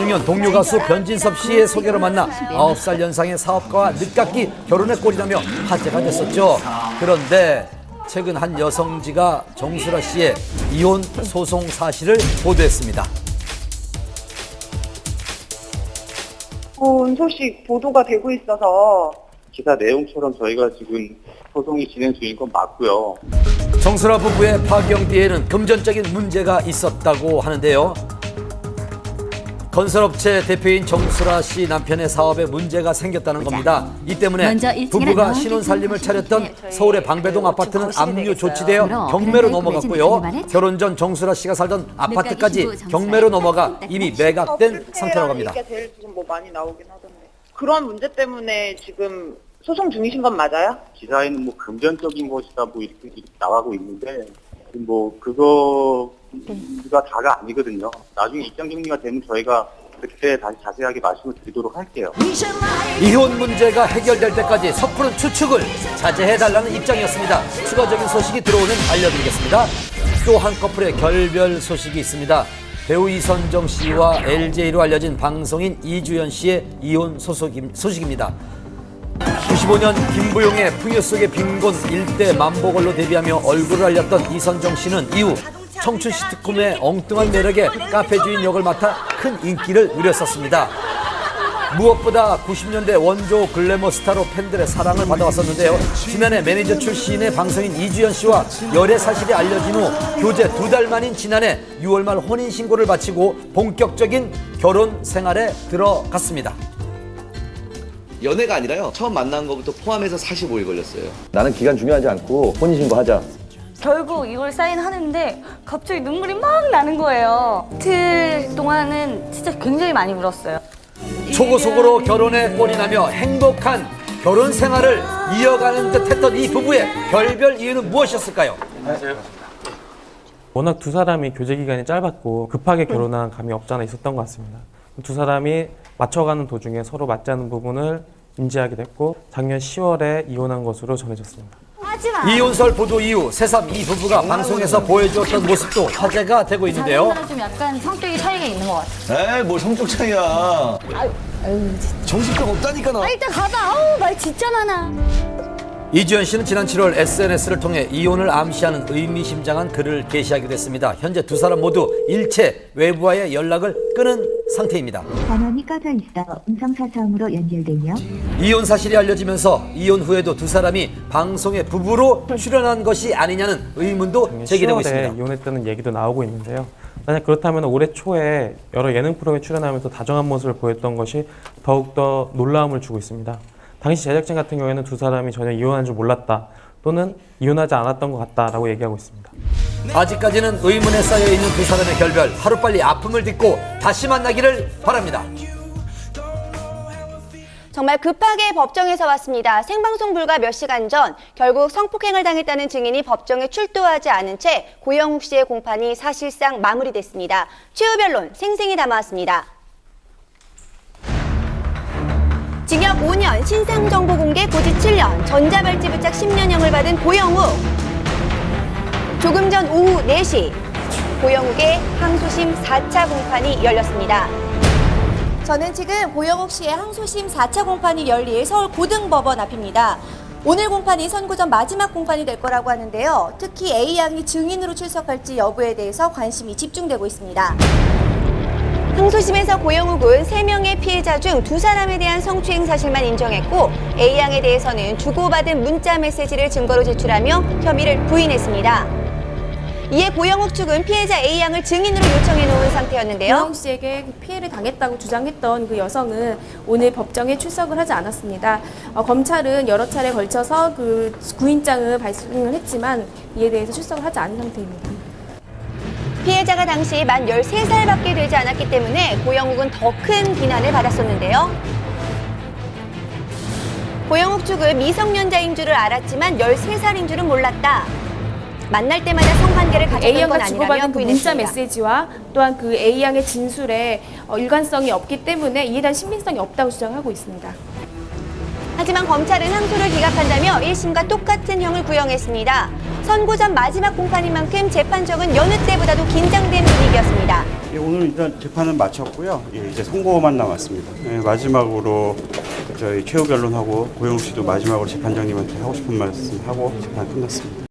2016년 동료 가수 변진섭 씨의 소개로 만나 9살 연상의 사업가와 늦깎이 결혼에 꼴이라며 화제가 됐었죠. 그런데 최근 한 여성지가 정수라 씨의 이혼 소송 사실을 보도했습니다. 좋은 소식 보도가 되고 있어서 기사 내용처럼 저희가 지금 소송이 진행 중인 건 맞고요. 정수라 부부의 파경 뒤에는 금전적인 문제가 있었다고 하는데요. 건설업체 대표인 정수라 씨 남편의 사업에 문제가 생겼다는 겁니다. 이 때문에 부부가 신혼살림을 차렸던 서울의 방배동 아파트는 압류 조치되어 경매로 넘어갔고요. 결혼 전 정수라 씨가 살던 아파트까지 경매로 넘어가 이미 매각된 상태라고 합니다. 제일 지금 뭐 많이 나오긴 하던데. 그런 문제 때문에 지금 소송 중이신 건 맞아요? 기사에는 뭐 금전적인 것이다 뭐 이렇게 나가고 있는데 뭐 그거가 다가 아니거든요. 나중에 입장 정리가 되면 저희가 그때 다시 자세하게 말씀을 드리도록 할게요. 이혼 문제가 해결될 때까지 섣부른 추측을 자제해달라는 입장이었습니다. 추가적인 소식이 들어오면 알려드리겠습니다. 또 한 커플의 결별 소식이 있습니다. 배우 이선정 씨와 LJ로 알려진 방송인 이주연 씨의 이혼 소식입니다. 95년 김부용의 풍요 속의 빈곤 일대 만보걸로 데뷔하며 얼굴을 알렸던 이선정 씨는 이후 청춘 시트콤의 엉뚱한 매력에 카페 주인 역을 맡아 큰 인기를 누렸었습니다. 무엇보다 90년대 원조 글래머 스타로 팬들의 사랑을 받아왔었는데요. 지난해 매니저 출신의 방송인 이주연 씨와 열애 사실이 알려진 후 교제 2달 만인 지난해 6월 말 혼인신고를 마치고 본격적인 결혼 생활에 들어갔습니다. 연애가 아니라요. 처음 만난 것부터 포함해서 45일 걸렸어요. 나는 기간 중요하지 않고 혼인신고 하자. 결국 이걸 사인하는데 갑자기 눈물이 막 나는 거예요. 이틀 동안은 진짜 굉장히 많이 울었어요. 초고속으로 결혼에 꼴이 나며 행복한 결혼 생활을 이어가는 듯 했던 이 부부의 결별 이유는 무엇이었을까요? 워낙 두 사람이 교제 기간이 짧았고 급하게 결혼한 감이 없지 않아 있었던 것 같습니다. 두 사람이 맞춰가는 도중에 서로 맞지 않는 부분을 인지하게 됐고 작년 10월에 이혼한 것으로 전해졌습니다. 이혼설 보도 이후 새삼 이 부부가 방송에서 보여주었던 모습도 화제가 되고 있는데요. 좀 약간 성격이 차이가 있는 것 같아요. 에이, 뭘 성적 차이야. 정신병 없다니까, 나. 일단 가자. 아우, 말 진짜 많아. 이주연 씨는 지난 7월 SNS를 통해 이혼을 암시하는 의미심장한 글을 게시하기도 했습니다. 현재 두 사람 모두 일체 외부와의 연락을 끊은 상태입니다. 전원이 꺼져 있어 음성사서음으로 연결되며 이혼 사실이 알려지면서 이혼 후에도 두 사람이 방송에 부부로 출연한 것이 아니냐는 의문도 제기되고 10월에 있습니다. 이혼했다는 얘기도 나오고 있는데요. 만약 그렇다면 올해 초에 여러 예능 프로그램에 출연하면서 다정한 모습을 보였던 것이 더욱더 놀라움을 주고 있습니다. 당시 제작진 같은 경우에는 두 사람이 전혀 이혼한 줄 몰랐다 또는 이혼하지 않았던 것 같다라고 얘기하고 있습니다. 아직까지는 의문에 쌓여있는 두 사람의 결별, 하루빨리 아픔을 딛고 다시 만나기를 바랍니다. 정말 급하게 법정에서 왔습니다. 생방송 불과 몇 시간 전 결국 성폭행을 당했다는 증인이 법정에 출두하지 않은 채 고영욱 씨의 공판이 사실상 마무리됐습니다. 최후 변론 생생히 담아왔습니다. 징역 5년, 신상정보 공개 고지 7년, 전자발찌 부착 10년형을 받은 고영욱. 조금 전 오후 4시, 고영욱의 항소심 4차 공판이 열렸습니다. 저는 지금 고영욱 씨의 항소심 4차 공판이 열릴 서울 고등법원 앞입니다. 오늘 공판이 선고 전 마지막 공판이 될 거라고 하는데요. 특히 A양이 증인으로 출석할지 여부에 대해서 관심이 집중되고 있습니다. 항소심에서 고영욱은 3명의 피해자 중 2사람에 대한 성추행 사실만 인정했고 A양에 대해서는 주고받은 문자 메시지를 증거로 제출하며 혐의를 부인했습니다. 이에 고영욱 측은 피해자 A양을 증인으로 요청해 놓은 상태였는데요. 고영욱 씨에게 피해를 당했다고 주장했던 그 여성은 오늘 법정에 출석을 하지 않았습니다. 검찰은 여러 차례 걸쳐서 그 구인장을 발송을 했지만 이에 대해서 출석을 하지 않은 상태입니다. 피해자가 당시 만 13살밖에 되지 않았기 때문에 고영욱은 더 큰 비난을 받았었는데요. 고영욱 측은 미성년자인 줄을 알았지만 13살인 줄은 몰랐다. 만날 때마다 성관계를 가졌던 건 A양과 아니라며 주고받은 그 문자 부인했습니다. 메시지와 또한 그 A양의 진술에 일관성이 없기 때문에 이에 대한 신빙성이 없다고 주장하고 있습니다. 하지만 검찰은 항소를 기각한다며 1심과 똑같은 형을 구형했습니다. 선고 전 마지막 공판인 만큼 재판정은 여느 때보다도 긴장된 분위기였습니다. 예, 오늘 일단 재판은 마쳤고요. 예, 이제 선고만 남았습니다. 예, 마지막으로 저희 최후 변론하고 고영욱 씨도 마지막으로 재판장님한테 하고 싶은 말씀 하고 재판 끝났습니다.